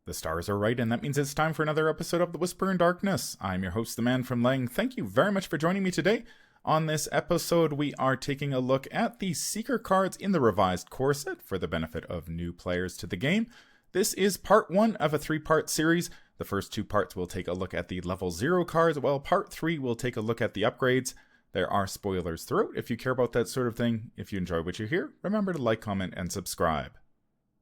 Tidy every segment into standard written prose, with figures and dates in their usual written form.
The stars are right, and that means it's time for another episode of The Whisper in Darkness. I'm your host, the Man from Lang. Thank you very much for joining me today. On this episode, we are taking a look at the Seeker cards in the revised core set for the benefit of new players to the game. This is part 1 of a 3-part series. The first 2 parts will take a look at the level 0 cards, while part 3 will take a look at the upgrades. There are spoilers throughout if you care about that sort of thing. If you enjoy what you hear, remember to like, comment, and subscribe.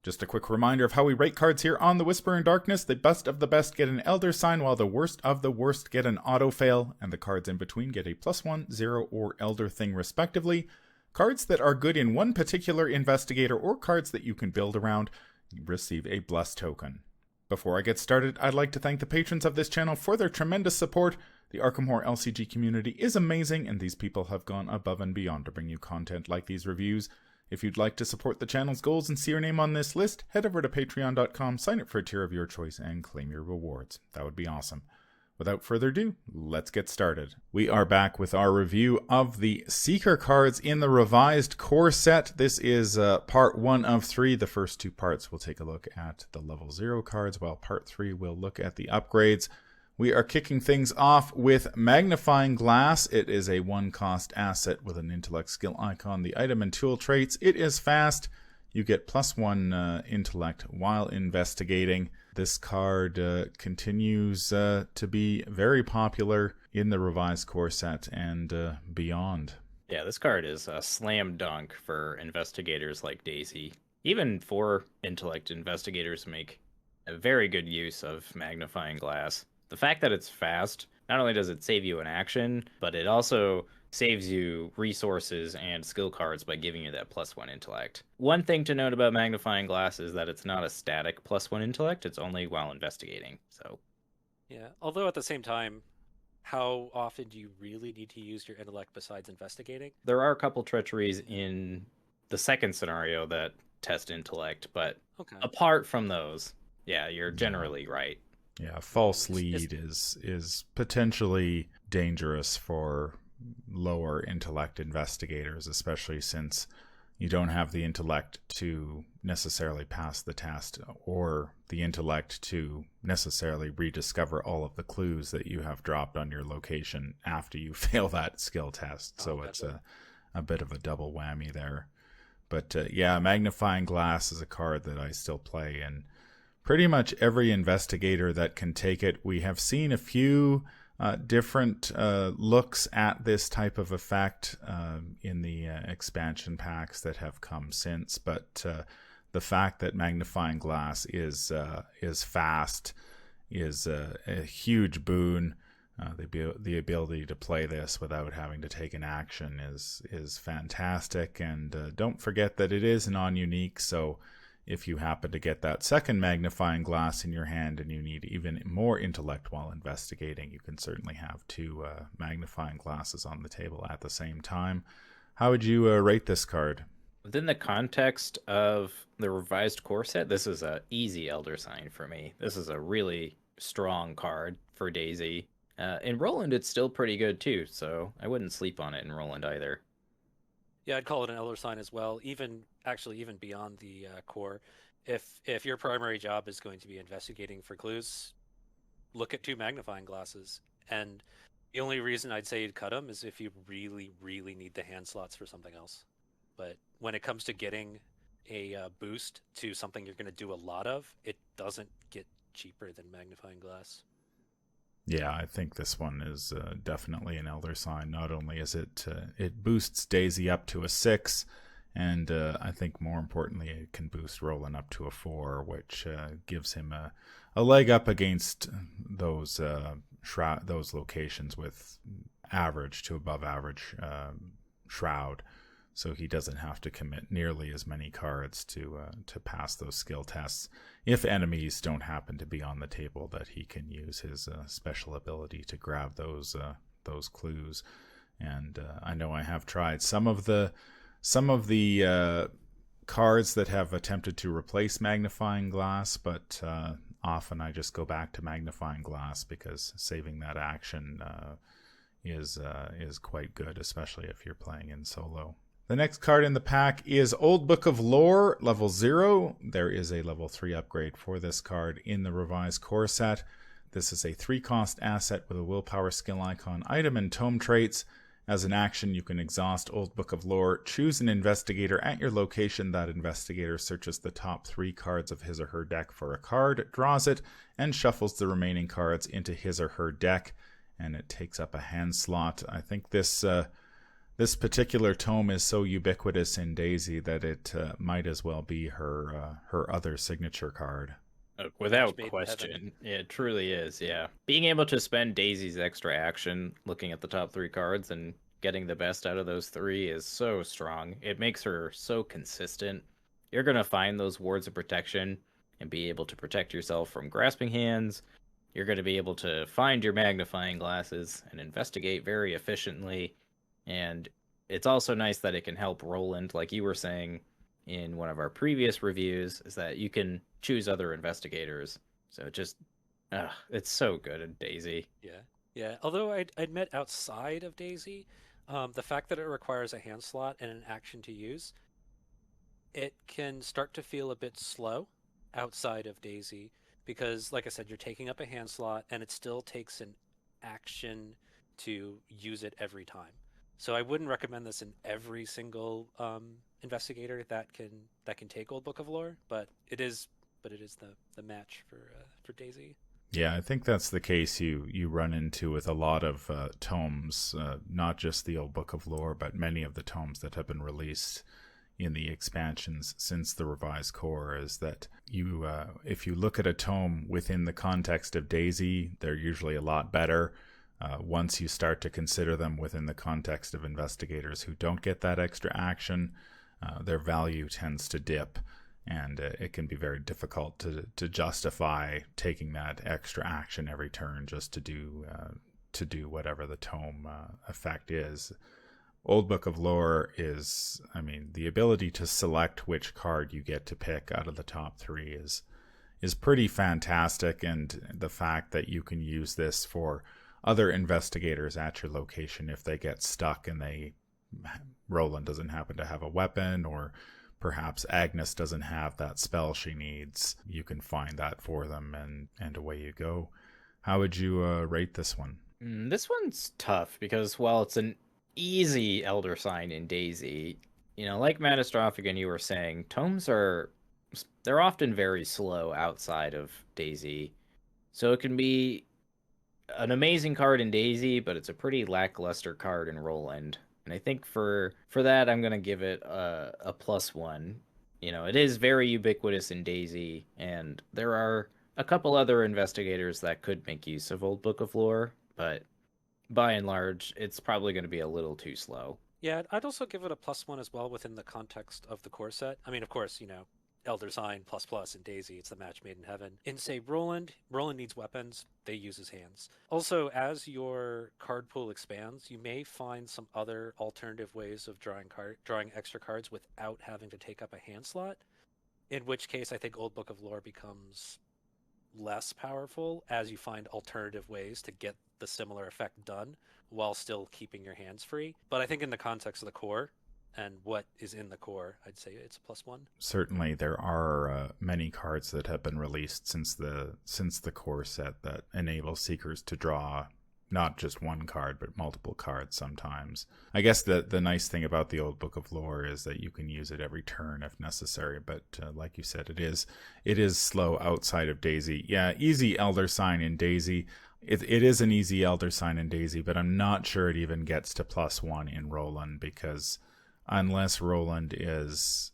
Just a quick reminder of how we rate cards here on The Whisper in Darkness. The best of the best get an Elder Sign, while the worst of the worst get an Auto Fail, and the cards in between get a +1, 0, or Elder Thing respectively. Cards that are good in one particular investigator or cards that you can build around receive a Bless token. Before I get started, I'd like to thank the patrons of this channel for their tremendous support. The Arkham Horror LCG community is amazing, and these people have gone above and beyond to bring you content like these reviews. If you'd like to support the channel's goals and see your name on this list, head over to patreon.com, sign up for a tier of your choice, and claim your rewards. That would be awesome. Without further ado, let's get started. We are back with our review of the Seeker cards in the revised core set. This is part 1 of 3. The first 2 parts will take a look at the level 0 cards, while part 3 will look at the upgrades. We are kicking things off with Magnifying Glass. It is a 1-cost asset with an intellect skill icon. The item and tool traits: it is fast. You get +1 intellect while investigating. This card continues to be very popular in the revised core set and beyond. Yeah, this card is a slam dunk for investigators like Daisy. Even 4 intellect investigators make a very good use of Magnifying Glass. The fact that it's fast, not only does it save you an action, but it also saves you resources and skill cards by giving you that +1 intellect. One thing to note about Magnifying Glass is that it's not a static +1 intellect, it's only while investigating. So, yeah, although at the same time, how often do you really need to use your intellect besides investigating? There are a couple treacheries in the second scenario that test intellect, but apart from those, yeah, you're generally right. Yeah, false lead is potentially dangerous for lower intellect investigators, especially since you don't have the intellect to necessarily pass the test or the intellect to necessarily rediscover all of the clues that you have dropped on your location after you fail that skill test. So it's a bit of a double whammy there. But yeah, Magnifying Glass is a card that I still play, and pretty much every investigator that can take it. We have seen a few different looks at this type of effect in the expansion packs that have come since, but the fact that Magnifying Glass is fast is a huge boon. The ability to play this without having to take an action is fantastic, and don't forget that it is non-unique, so if you happen to get that second Magnifying Glass in your hand and you need even more intellect while investigating, you can certainly have 2 Magnifying Glasses on the table at the same time. How would you rate this card? Within the context of the revised core set, this is an easy Elder Sign for me. This is a really strong card for Daisy. In Roland, it's still pretty good too, so I wouldn't sleep on it in Roland either. Yeah, I'd call it an Elder Sign as well, even beyond the core. If your primary job is going to be investigating for clues, look at 2 Magnifying Glasses. And the only reason I'd say you'd cut them is if you really, really need the hand slots for something else. But when it comes to getting a boost to something you're going to do a lot of, it doesn't get cheaper than Magnifying Glass. Yeah, I think this one is definitely an Elder Sign. Not only is it boosts Daisy up to a 6, and I think more importantly it can boost Roland up to a 4, which gives him a leg up against those locations with average to above average shroud. So he doesn't have to commit nearly as many cards to pass those skill tests if enemies don't happen to be on the table, that he can use his special ability to grab those clues. And I know I have tried some of the cards that have attempted to replace Magnifying Glass, but often I just go back to Magnifying Glass because saving that action is quite good, especially if you're playing in solo. The next card in the pack is Old Book of Lore, level 0. There is a level 3 upgrade for this card in the revised core set. This is a 3-cost asset with a willpower skill icon, item, and tome traits. As an action, you can exhaust Old Book of Lore, choose an investigator at your location. That investigator searches the top 3 cards of his or her deck for a card, draws it, and shuffles the remaining cards into his or her deck, and it takes up a hand slot. I think this particular tome is so ubiquitous in Daisy that it might as well be her other signature card. Without question. It truly is, yeah. Being able to spend Daisy's extra action looking at the top 3 cards and getting the best out of those 3 is so strong. It makes her so consistent. You're going to find those wards of protection and be able to protect yourself from grasping hands. You're going to be able to find your magnifying glasses and investigate very efficiently. And it's also nice that it can help Roland, like you were saying in one of our previous reviews, is that you can choose other investigators. So it's so good in Daisy. Yeah. Although I'd admit, outside of Daisy, the fact that it requires a hand slot and an action to use, it can start to feel a bit slow outside of Daisy, because, like I said, you're taking up a hand slot, and it still takes an action to use it every time. So I wouldn't recommend this in every single investigator that can take Old Book of Lore, but it is the match for Daisy. Yeah, I think that's the case you run into with a lot of tomes, not just the Old Book of Lore, but many of the tomes that have been released in the expansions since the revised core, is that you, if you look at a tome within the context of Daisy, they're usually a lot better. Once you start to consider them within the context of investigators who don't get that extra action, their value tends to dip, and it can be very difficult to justify taking that extra action every turn just to do whatever the tome effect is. Old Book of Lore is, the ability to select which card you get to pick out of the top 3 is pretty fantastic, and the fact that you can use this for other investigators at your location if they get stuck and Roland doesn't happen to have a weapon, or perhaps Agnes doesn't have that spell she needs, you can find that for them, and away you go. How would you rate this one? This one's tough because while it's an easy Elder Sign in Daisy, like Matastrophic and you were saying, tomes they're often very slow outside of Daisy. So it can be an amazing card in Daisy, but it's a pretty lackluster card in Roland. And I think for that, I'm going to give it a +1. It is very ubiquitous in Daisy, and there are a couple other investigators that could make use of Old Book of Lore, but by and large, it's probably going to be a little too slow. Yeah, I'd also give it a +1 as well within the context of the core set. Of course, Elder Sign ++ in Daisy, it's the match made in heaven. In, say, Roland needs weapons, they use his hands. Also, as your card pool expands, you may find some other alternative ways of drawing extra cards without having to take up a hand slot, in which case I think Old Book of Lore becomes less powerful as you find alternative ways to get the similar effect done while still keeping your hands free. But I think in the context of the core, and what is in the core, I'd say it's a +1. Certainly, there are many cards that have been released since the core set that enable Seekers to draw not just one card, but multiple cards sometimes. I guess the nice thing about the Old Book of Lore is that you can use it every turn if necessary, but like you said, it is slow outside of Daisy. Yeah, easy Elder Sign in Daisy. It is an easy Elder Sign in Daisy, but I'm not sure it even gets to +1 in Roland, because unless Roland is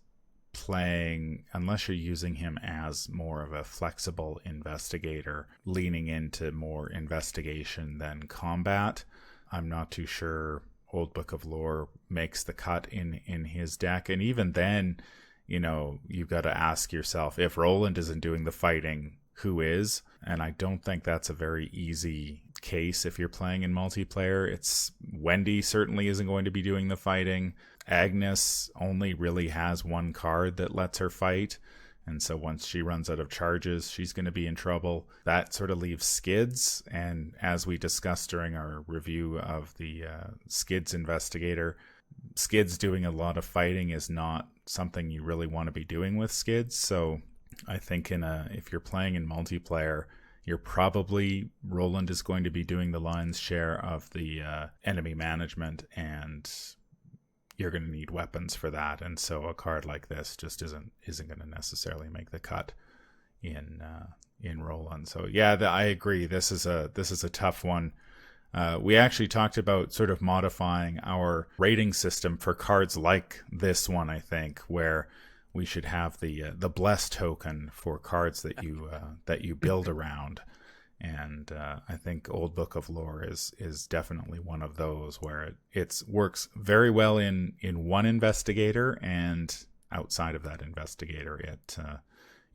unless you're using him as more of a flexible investigator, leaning into more investigation than combat, I'm not too sure Old Book of Lore makes the cut in his deck. And even then, you've got to ask yourself, if Roland isn't doing the fighting, who is? And I don't think that's a very easy case if you're playing in multiplayer. It's Wendy certainly isn't going to be doing the fighting. Agnes only really has one card that lets her fight, and so once she runs out of charges, she's going to be in trouble. That sort of leaves Skids, and as we discussed during our review of the Skids investigator, Skids doing a lot of fighting is not something you really want to be doing with Skids. So I think if you're playing in multiplayer, you're probably, Roland is going to be doing the lion's share of the enemy management, and you're going to need weapons for that. And so a card like this just isn't going to necessarily make the cut in Roland. So yeah, I agree. This is a tough one. We actually talked about sort of modifying our rating system for cards like this one, I think, where we should have the bless token for cards that you build around. And I think Old Book of Lore is definitely one of those where it works very well in one investigator, and outside of that investigator,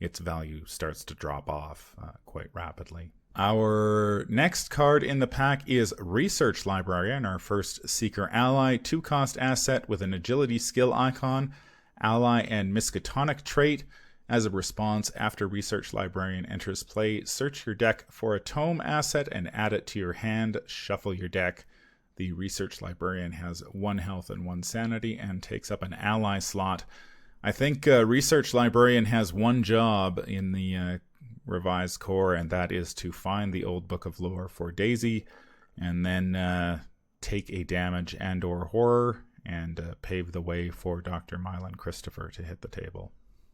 its value starts to drop off quite rapidly. Our next card in the pack is Research Librarian, our first Seeker ally, 2-cost asset with an agility skill icon, ally and Miskatonic trait. As a response, after Research Librarian enters play, search your deck for a tome asset and add it to your hand. Shuffle your deck. The Research Librarian has 1 health and 1 sanity and takes up an ally slot. I think Research Librarian has one job in the revised core, and that is to find the Old Book of Lore for Daisy, and then take a damage and or horror, and pave the way for Dr. Milan Christopher to hit the table.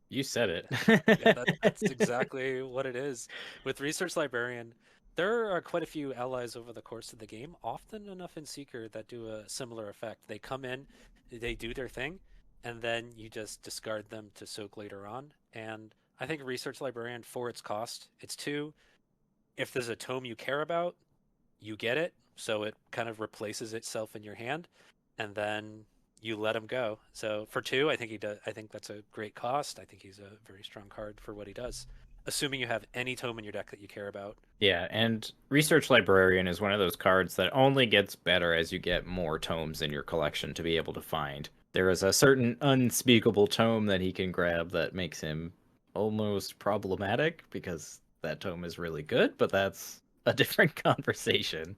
You said it. Yeah, that's exactly what it is. With Research Librarian, there are quite a few allies over the course of the game, often enough in Seeker, that do a similar effect. They come in, they do their thing, and then you just discard them to soak later on. And I think Research Librarian, for its cost, it's 2. If there's a tome you care about, you get it, so it kind of replaces itself in your hand, and then you let him go. So for 2, I think that's a great cost. I think he's a very strong card for what he does, assuming you have any tome in your deck that you care about. Yeah, and Research Librarian is one of those cards that only gets better as you get more tomes in your collection to be able to find. There is a certain unspeakable tome that he can grab that makes him almost problematic, because that tome is really good, but that's a different conversation.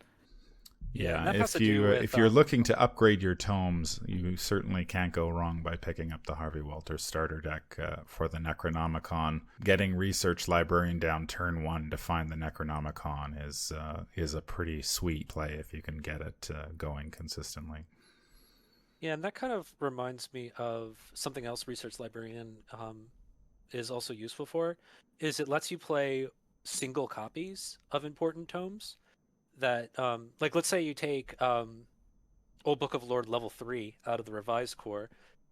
Yeah, if you're looking to upgrade your tomes, you certainly can't go wrong by picking up the Harvey Walters starter deck for the Necronomicon. Getting Research Librarian down turn 1 to find the Necronomicon is a pretty sweet play if you can get it going consistently. Yeah, and that kind of reminds me of something else Research Librarian is also useful for, is it lets you play single copies of important tomes that, like, let's say you take Old Book of Lore level 3 out of the revised core.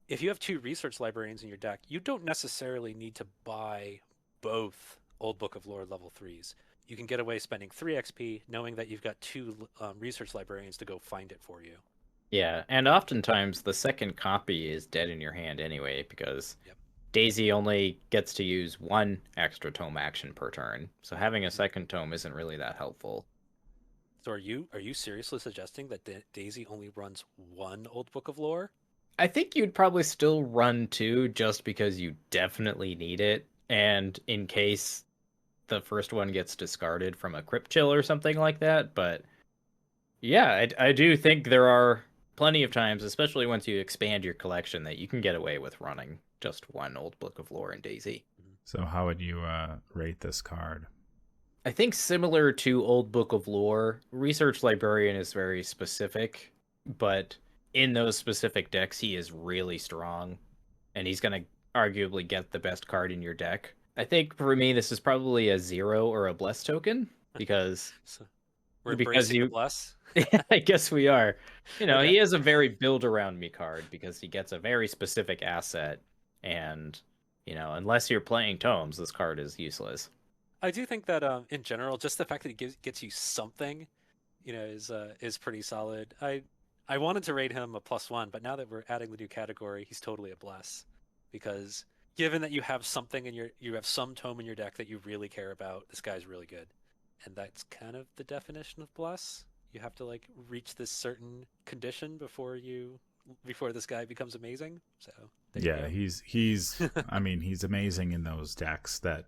If you have 2 Research Librarians in your deck, you don't necessarily need to buy both Old Book of Lore level 3s. You can get away spending 3 XP knowing that you've got 2 Research Librarians to go find it for you. Yeah, and oftentimes the second copy is dead in your hand anyway, because Daisy only gets to use 1 extra tome action per turn, so having a second tome isn't really that helpful. So are you seriously suggesting that Daisy only runs 1 Old Book of Lore? I think you'd probably still run 2 just because you definitely need it, and in case the first one gets discarded from a Crypt Chill or something like that. But yeah, I do think there are plenty of times, especially once you expand your collection, that you can get away with running just 1 Old Book of Lore in Daisy. So how would you rate this card? I think similar to Old Book of Lore, Research Librarian is very specific, but in those specific decks, he is really strong, and he's going to arguably get the best card in your deck. I think for me, this is probably a 0 or a bless token, because we're embracing the bless. Yeah, I guess we are. Okay. He is a very build around me card because he gets a very specific asset, and unless you're playing tomes, this card is useless. I do think that in general, just the fact that he gets you something, is pretty solid. I wanted to rate him a +1, but now that we're adding the new category, he's totally a bless, because given that you have something you have some tome in your deck that you really care about, this guy's really good, and that's kind of the definition of bless. You have to reach this certain condition before this guy becomes amazing. So yeah, he's I mean, he's amazing in those decks that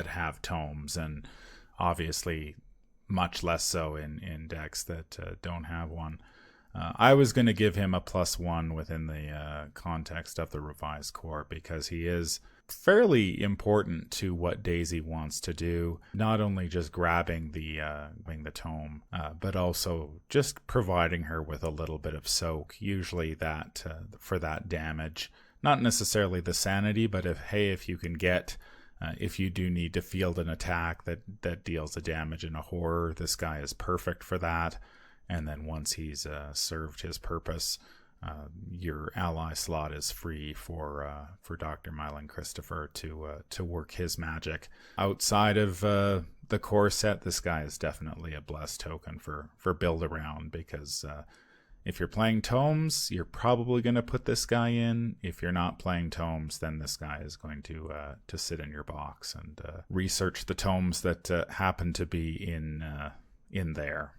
have tomes, and obviously much less so in decks that don't have one. I was going to give him a +1 within the context of the revised core because he is fairly important to what Daisy wants to do. Not only just grabbing the tome, but also just providing her with a little bit of soak. Usually that for that damage, not necessarily the sanity, but if you can get. If you do need to field an attack that deals the damage in a horror, this guy is perfect for that. And then once he's served his purpose, your ally slot is free for Dr. Milan Christopher to work his magic. Outside of the core set, this guy is definitely a blessed token for build around, because if you're playing tomes, you're probably going to put this guy in. If you're not playing tomes, then this guy is going to sit in your box and research the tomes that happen to be in there.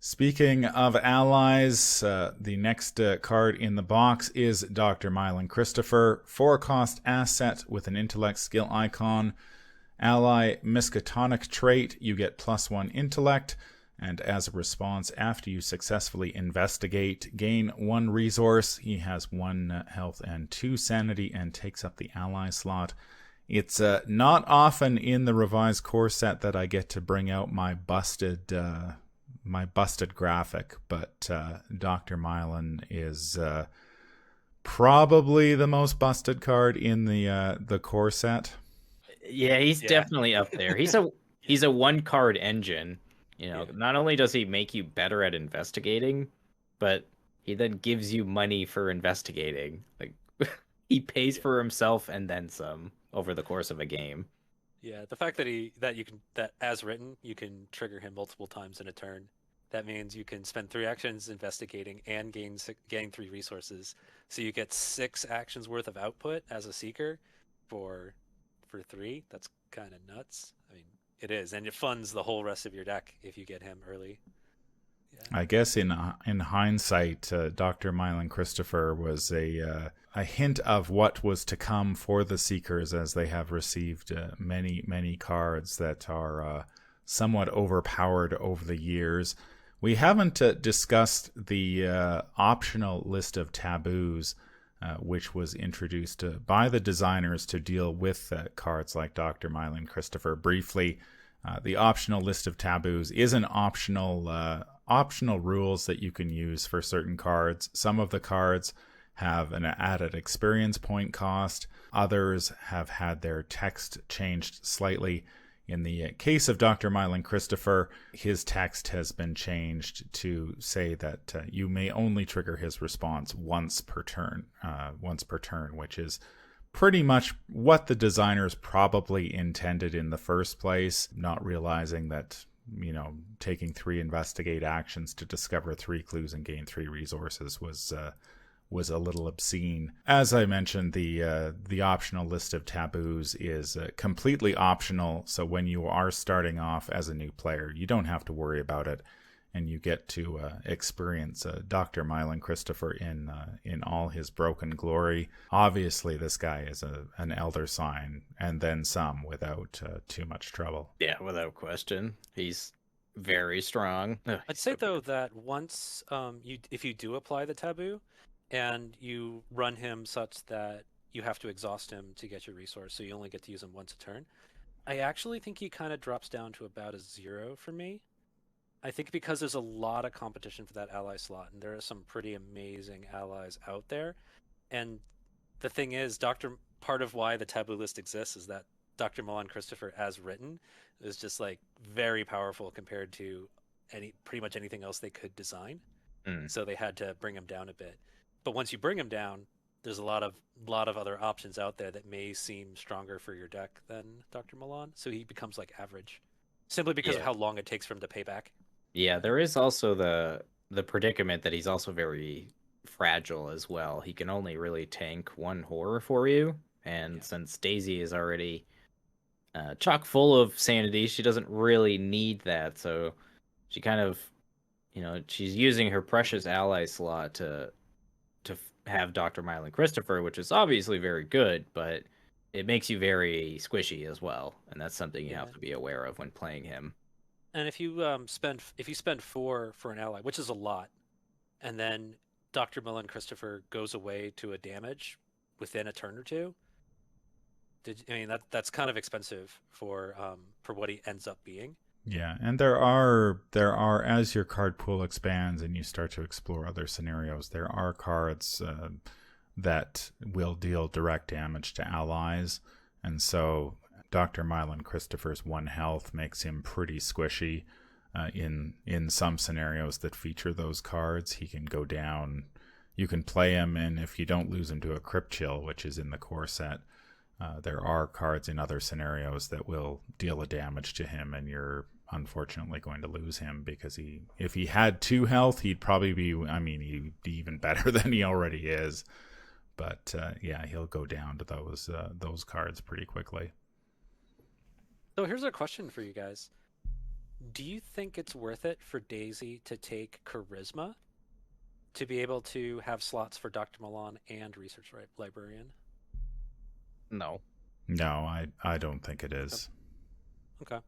Speaking of allies, the next card in the box is Dr. Milan Christopher. 4-cost asset with an intellect skill icon. Ally Miskatonic trait, you get +1 intellect. And as a response, after you successfully investigate, gain 1 resource. He has 1 health and 2 sanity and takes up the ally slot. It's not often in the revised core set that I get to bring out my busted graphic, but Dr. Milan is probably the most busted card in the core set. Yeah, he's definitely up there. He's a 1-card engine. Not only does he make you better at investigating, but he then gives you money for investigating. Like he pays for himself and then some over the course of a game. Yeah, the fact that as written, you can trigger him multiple times in a turn. That means you can spend 3 actions investigating and gain 3 resources. So you get 6 actions worth of output as a seeker for 3. That's kind of nuts. I mean, it is, and it funds the whole rest of your deck if you get him early. Yeah. I guess in hindsight, Dr. Milan Christopher was a hint of what was to come for the Seekers, as they have received many cards that are somewhat overpowered over the years. We haven't discussed the optional list of taboos, which was introduced by the designers to deal with cards like Dr. Milan Christopher. Briefly, the optional list of taboos is an optional rules that you can use for certain cards. Some of the cards have an added experience point cost. Others have had their text changed slightly. In the case of Dr. Milan Christopher, his text has been changed to say that you may only trigger his response once per turn, which is pretty much what the designers probably intended in the first place, not realizing that, taking 3 investigate actions to discover 3 clues and gain 3 resources was a little obscene. As I mentioned, the optional list of taboos is completely optional, so when you are starting off as a new player, you don't have to worry about it, and you get to experience Dr. Milan Christopher in all his broken glory. Obviously, this guy is an elder sign, and then some, without too much trouble. Yeah, without question. He's very strong. I'd say, though, that once if you do apply the taboo, and you run him such that you have to exhaust him to get your resource, so you only get to use him once a turn, I actually think he kind of drops down to about a 0 for me. I think because there's a lot of competition for that ally slot, and there are some pretty amazing allies out there. And the thing is, part of why the taboo list exists is that Dr. Milan Christopher, as written, is just like very powerful compared to pretty much anything else they could design. So they had to bring him down a bit. But once you bring him down, there's a lot of other options out there that may seem stronger for your deck than Dr. Milan. So he becomes like average, simply because of how long it takes for him to pay back. Yeah, there is also the predicament that he's also very fragile as well. He can only really tank 1 horror for you, and since Daisy is already chock full of sanity, she doesn't really need that. So she kind of, she's using her precious ally slot to have Dr. Milan Christopher, which is obviously very good, but it makes you very squishy as well, and that's something you have to be aware of when playing him. And if you spend 4 for an ally, which is a lot and then Dr. Milan Christopher goes away to a damage within a turn or two. That's kind of expensive for what he ends up being. Yeah, and there are as your card pool expands and you start to explore other scenarios, there are cards that will deal direct damage to allies, and so Dr. Milan Christopher's 1 health makes him pretty squishy. In some scenarios that feature those cards, he can go down. You can play him, and if you don't lose him to a Crypt Chill, which is in the core set, there are cards in other scenarios that will deal a damage to him, and you're unfortunately going to lose him because if he had 2 health, he'd probably be, he'd be even better than he already is. But yeah, he'll go down to those cards pretty quickly. So here's a question for you guys. Do you think it's worth it for Daisy to take Charisma to be able to have slots for Dr. Milan and Research Librarian? No. No, I don't think it is. Okay.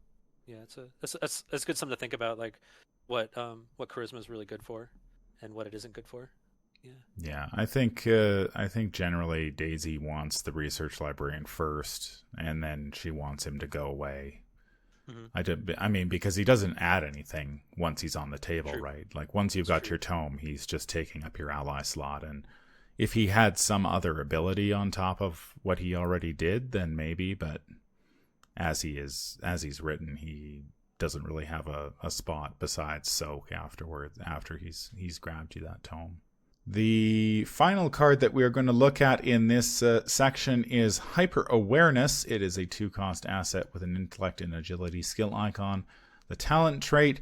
Yeah, it's good something to think about, like what Charisma is really good for and what it isn't good for. Yeah. Yeah, I think generally Daisy wants the Research Librarian first, and then she wants him to go away. Mm-hmm. Because he doesn't add anything once he's on the table, True. Right? Like once you've got your tome, he's just taking up your ally slot, and if he had some other ability on top of what he already did, then maybe, but as he's written, he doesn't really have a spot besides Soak afterwards, after he's grabbed you that tome. The final card that we are going to look at in this section is Hyper Awareness. It is a 2-cost asset with an Intellect and Agility skill icon. The talent trait,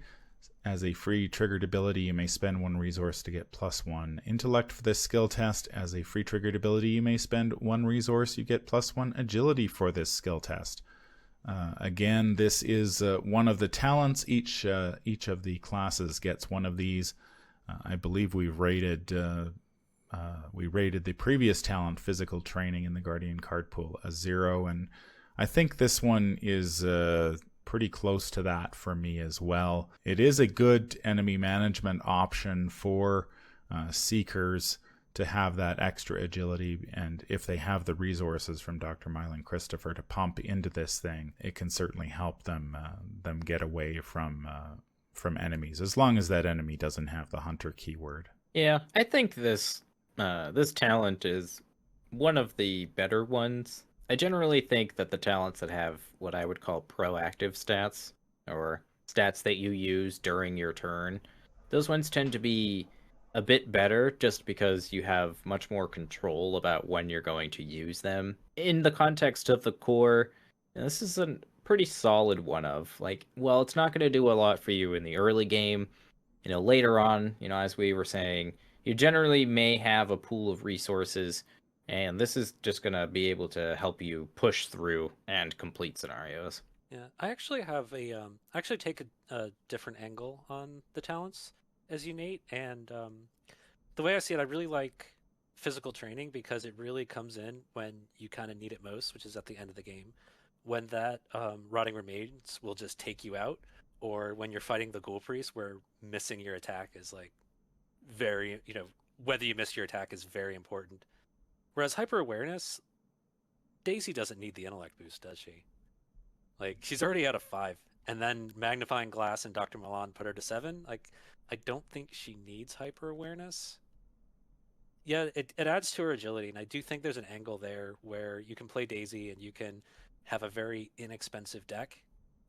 as a free triggered ability, you may spend 1 resource to get +1 Intellect for this skill test. As a free triggered ability, you may spend 1 resource, you get +1 Agility for this skill test. Again, this is one of the talents. Each of the classes gets one of these. I believe we rated the previous talent, Physical Training, in the Guardian card pool a 0, and I think this one is pretty close to that for me as well. It is a good enemy management option for Seekers to have that extra agility, and if they have the resources from Dr. Milan Christopher to pump into this thing, it can certainly help them get away from enemies, as long as that enemy doesn't have the hunter keyword. Yeah, I think this talent is one of the better ones. I generally think that the talents that have what I would call proactive stats, or stats that you use during your turn, those ones tend to be a bit better just because you have much more control about when you're going to use them. In the context of the core, this is a pretty solid one of, like, well, it's not going to do a lot for you in the early game. Later on, as we were saying, you generally may have a pool of resources, and this is just going to be able to help you push through and complete scenarios. Yeah, I actually have take a different angle on the talents as you, Nate, and the way I see it, I really like Physical Training because it really comes in when you kind of need it most, which is at the end of the game, when that Rotting Remains will just take you out, or when you're fighting the Ghoul Priest, where missing your attack is like very, whether you miss your attack is very important. Whereas Hyper Awareness, Daisy doesn't need the intellect boost, does she? Like, she's already out of 5, and then Magnifying Glass and Dr. Milan put her to 7. Like, I don't think she needs Hyper Awareness. Yeah, it adds to her agility, and I do think there's an angle there where you can play Daisy and you can have a very inexpensive deck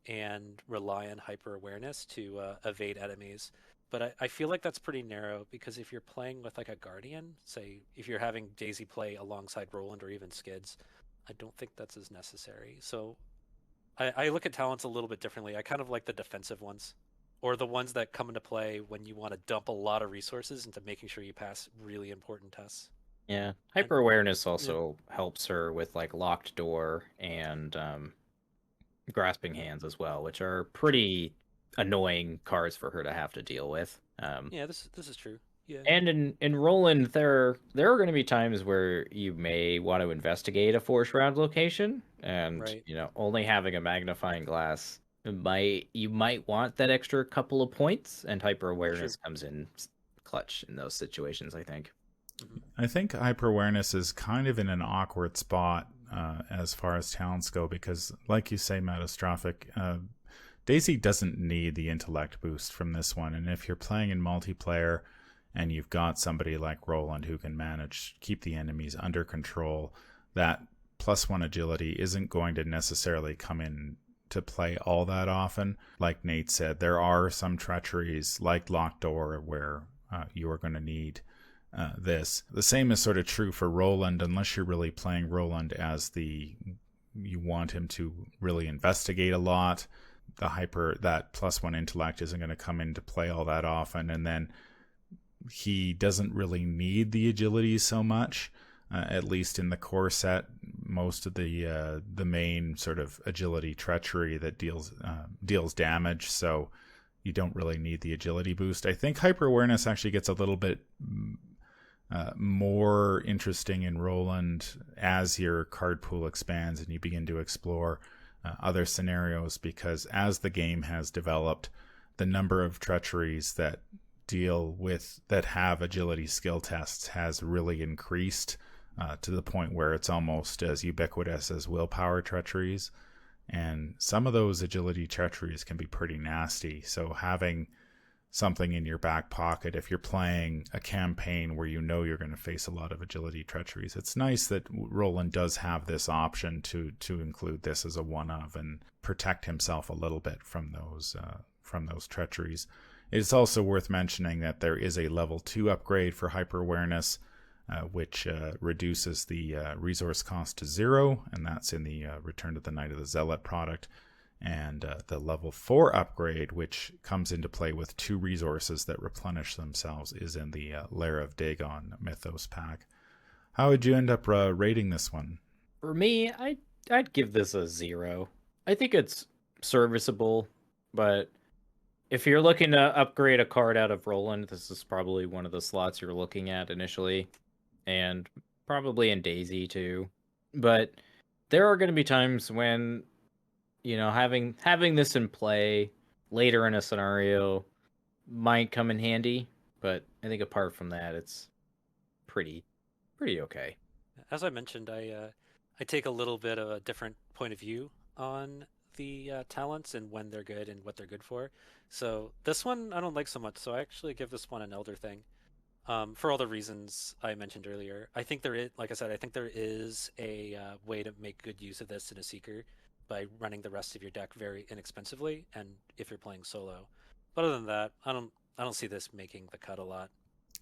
and rely on Hyper Awareness to evade enemies. But I feel like that's pretty narrow, because if you're playing with like a Guardian, say if you're having Daisy play alongside Roland or even Skids, I don't think that's as necessary. So I look at talents a little bit differently. I kind of like the defensive ones, or the ones that come into play when you want to dump a lot of resources into making sure you pass really important tests. Yeah, Hyper Awareness also helps her with like Locked Door and Grasping Hands as well, which are pretty annoying cards for her to have to deal with. Yeah, this is true. Yeah. And in Roland, there are going to be times where you may want to investigate a Force Round location, and right. Only having a Magnifying Glass, you might want that extra couple of points, and Hyper Awareness comes in clutch in those situations, I think. I think hyper-awareness is kind of in an awkward spot as far as talents go, because like you say, Matastrophic, Daisy doesn't need the intellect boost from this one. And if you're playing in multiplayer and you've got somebody like Roland who can keep the enemies under control, that +1 agility isn't going to necessarily come in to play all that often. Like Nate said, there are some treacheries like Locked Door where you are going to need this. The same is sort of true for Roland, unless you're really playing Roland as you want him to really investigate a lot. That +1 intellect isn't going to come into play all that often, and then he doesn't really need the agility so much. At least in the core set, most of the main sort of agility treachery that deals damage, so you don't really need the agility boost. I think hyper awareness actually gets a little bit more interesting in Roland as your card pool expands and you begin to explore other scenarios, because as the game has developed, the number of treacheries that have agility skill tests has really increased to the point where it's almost as ubiquitous as willpower treacheries. And some of those agility treacheries can be pretty nasty. So having something in your back pocket, if you're playing a campaign where you know you're going to face a lot of agility treacheries, it's nice that Roland does have this option to include this as a one-of and protect himself a little bit from those treacheries. It's also worth mentioning that there is a level 2 upgrade for hyper awareness, which reduces the resource cost to 0, and that's in the Return to the Night of the Zealot product. And the level 4 upgrade, which comes into play with 2 resources that replenish themselves, is in the Lair of Dagon Mythos pack. How would you end up rating this one? For me, I'd give this a 0. I think it's serviceable, but if you're looking to upgrade a card out of Roland, this is probably one of the slots you're looking at initially, and probably in Daisy too. But there are going to be times when, having this in play later in a scenario might come in handy. But I think apart from that, it's pretty okay. As I mentioned, I take a little bit of a different point of view on the talents and when they're good and what they're good for. So this one I don't like so much, so I actually give this one an elder thing. For all the reasons I mentioned earlier. I think there is, like I said, I think there is a way to make good use of this in a Seeker by running the rest of your deck very inexpensively, and if you're playing solo. But other than that, I don't see this making the cut a lot.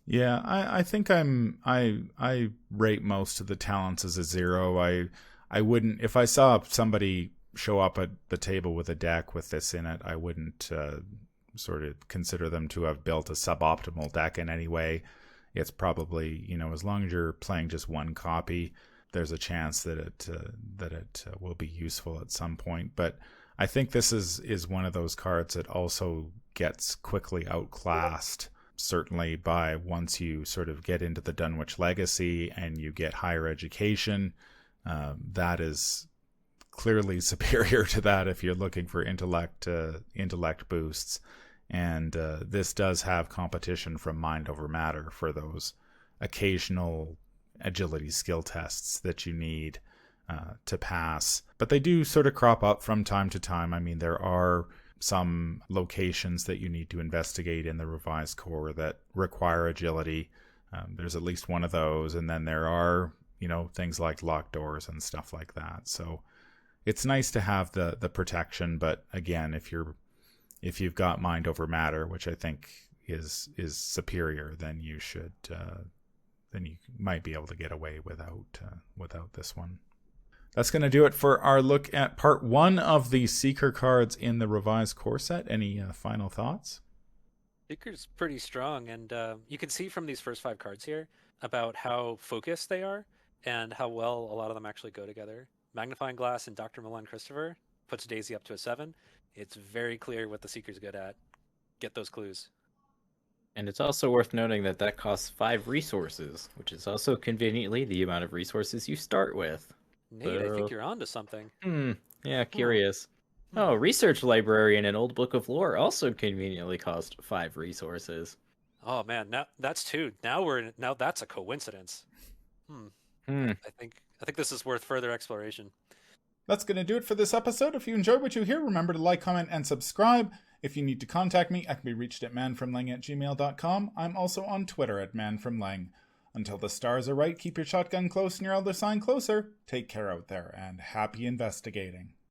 Yeah, I think I rate most of the talents as a 0. I wouldn't, if I saw somebody show up at the table with a deck with this in it, I wouldn't sort of consider them to have built a suboptimal deck in any way. It's probably, as long as you're playing just one copy, there's a chance that it will be useful at some point. But I think this is one of those cards that also gets quickly outclassed, certainly by once you sort of get into the Dunwich Legacy and you get higher education. That is clearly superior to that if you're looking for intellect boosts. And this does have competition from Mind Over Matter for those occasional agility skill tests that you need to pass. But they do sort of crop up from time to time. I mean, there are some locations that you need to investigate in the revised core that require agility. There's at least one of those. And then there are, things like locked doors and stuff like that. So it's nice to have the protection. But again, if you've got Mind Over Matter, which I think is superior, then you should then you might be able to get away without this one. That's going to do it for our look at part 1 of the Seeker cards in the revised core set. Any final thoughts? Seeker's pretty strong, and you can see from these first 5 cards here about how focused they are and how well a lot of them actually go together. Magnifying Glass and Dr. Milan Christopher puts Daisy up to a 7. It's very clear what the Seeker's good at. Get those clues. And it's also worth noting that costs 5 resources, which is also conveniently the amount of resources you start with. Nate, I think you're onto something. Yeah, curious. Oh, Research Librarian and Old Book of Lore also conveniently cost 5 resources. Oh man, now that's two. Now that's a coincidence. Hmm. Hmm. I think this is worth further exploration. That's going to do it for this episode. If you enjoyed what you hear, remember to like, comment, and subscribe. If you need to contact me, I can be reached at manfromlang@gmail.com. I'm also on Twitter at manfromlang. Until the stars are right, keep your shotgun close and your elder sign closer. Take care out there, and happy investigating.